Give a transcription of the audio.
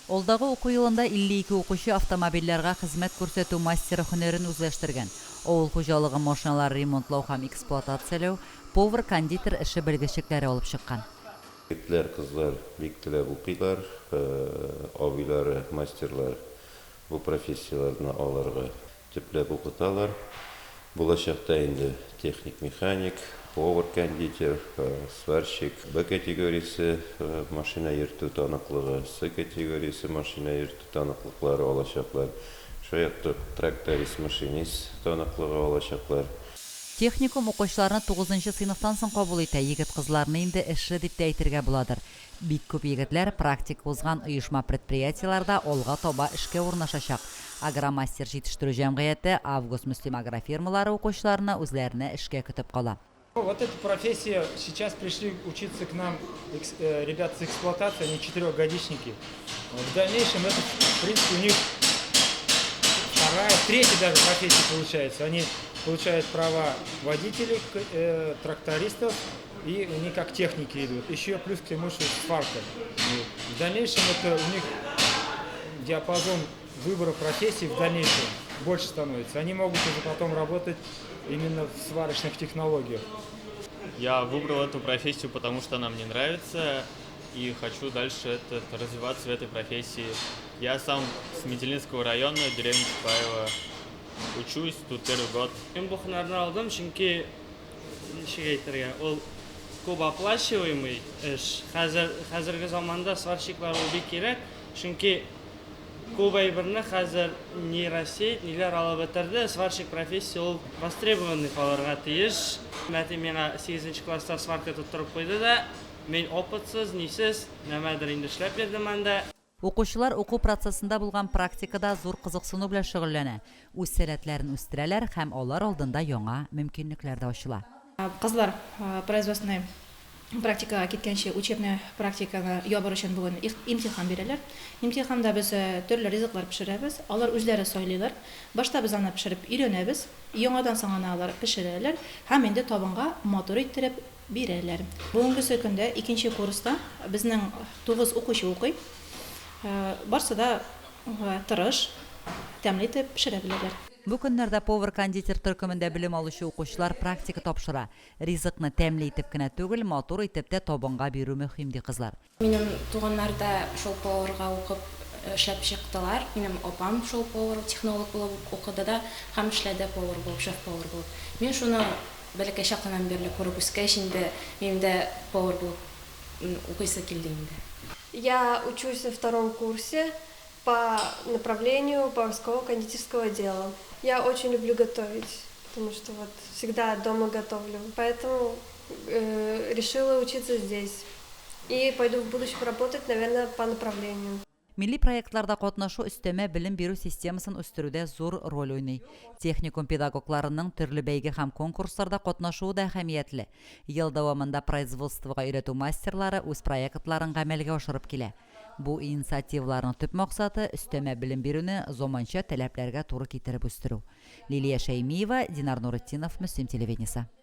Олдағы оқу йылында 52 оқушы автомобильләргә хезмәт күрсәтү мастері һөнәрен үзләштергән. Авыл хуҗалыгы машиналар ремонтлау һәм эксплуатацияләү, повар-кондитер эше белгечләре алып чыккан. Егетләр, кызлар бик теләп укыйлар, абыйлары, мастерлар бу профессияләрне алырга төпләп укыталар. Булачакта инде техник-механик, повар-кондитер, сварщик, Б категориясе машина йөртү таныклыгы, С категориясе машина йөртү таныклыклары алачаклар. Шаякта тракторист, машинист таныклыгы алачаклар. Техникум укучыларны 9-нчы сыйныфтан соң кабул итә. Егет кызларны инде эшле дип тә әйтергә буладыр. Бик күп егетләр практик узган оешма предприятиеләрдә алга таба эшкә урнашачак. Агромастер җитештерү җәмгыяте Август Муслим агрофирмалары укучыларны үзләренә эшкә көтеп кала. Вот эта профессия, сейчас пришли учиться к нам ребята с эксплуатации, они 4-годичники. В дальнейшем это, в принципе, у них вторая, третья даже профессия получается. Они получают права водителей, трактористов, и они как техники идут. Еще плюс к тому, что сварка. В дальнейшем это у них диапазон выбора профессий в дальнейшем больше становится. Они могут уже потом работать именно в сварочных технологиях. Я выбрал эту профессию, потому что она мне нравится, и хочу дальше развиваться в этой профессии. Я сам с Метелинского района, деревни Чапаева. Учусь, тут первый год. Мен бұл һөнәрне алдым, чөнки ничек әйтергә, ул күп оплачиваемый эш. Хәзерге заманда сварщиклар ул бик кирәк, чөнки күп әйберне хәзер нейросеть, ниләр алып бетерде, сварщик профессия ул востребованный калырга тиеш. Мәти миңа 8-нче класста сварка тоттырып куйды да, мен опытсыз, нисез, нәмәдер инде эшләп бирдем анда. Укучылар уку процессында булган практикада зур кызыксыну белән шөгыльләнә. Үз сәләтләрен үстерәләр һәм алар алдында яңа мөмкинлекләр дә ачыла. Кызлар производственный практикага киткәнче учебный практикага ябыр өчен бүген имтихан бирәләр. Имтиханда без төрле ризыклар пешерәбез. Алар үзләре сайлыйлар. Башта без аны пешереп өйрәнәбез. Яңадан соң аны алар пешерәләр һәм инде табынга матур иттереп бирәләр. Бүгенге көндә 2нче курста безнең 9 укучы укый. Барсы да тырыш, тәмле итеп пешерә беләләр. Бу көннәрдә повар-кондитер төркемендә белем алучы укучылар практика тапшыра. Ризыкны тәмле итеп кенә түгел, матур итеп тә табынга бирү мөһим ди кызлар. Минем туганнар да шул поварга укып эшләп чыктылар. Минем апам шул повар технолог булып укыды да, һәм эшләде повар булып, шеф-повар булып. Мин шуны бәләкәй чактан бирле күреп үскәч инде миндә повар булып укыйсы килде инде. Я учусь на 2-м курсе по направлению поварского кондитерского дела. Я очень люблю готовить, потому что вот всегда дома готовлю. Поэтому решила учиться здесь. И пойду в будущем работать, наверное, по направлению. Милли проектларда катнашу өстәмә белем бирү системасын үстерүдә зур роль уйный. Техникум педагогларының төрле бәйге һәм конкурсларда катнашуы да әһәмиятле. Ел дәвамында производствога өйрәтү мастерлары үз проектларын гамәлгә ашырып килә. Бу инициативаларның төп максаты өстәмә белем бирүне заманча таләпләргә туры китереп үстерү. Лилия Шәймиева, Динар Нуретдинов, Мөслим телевидениесе.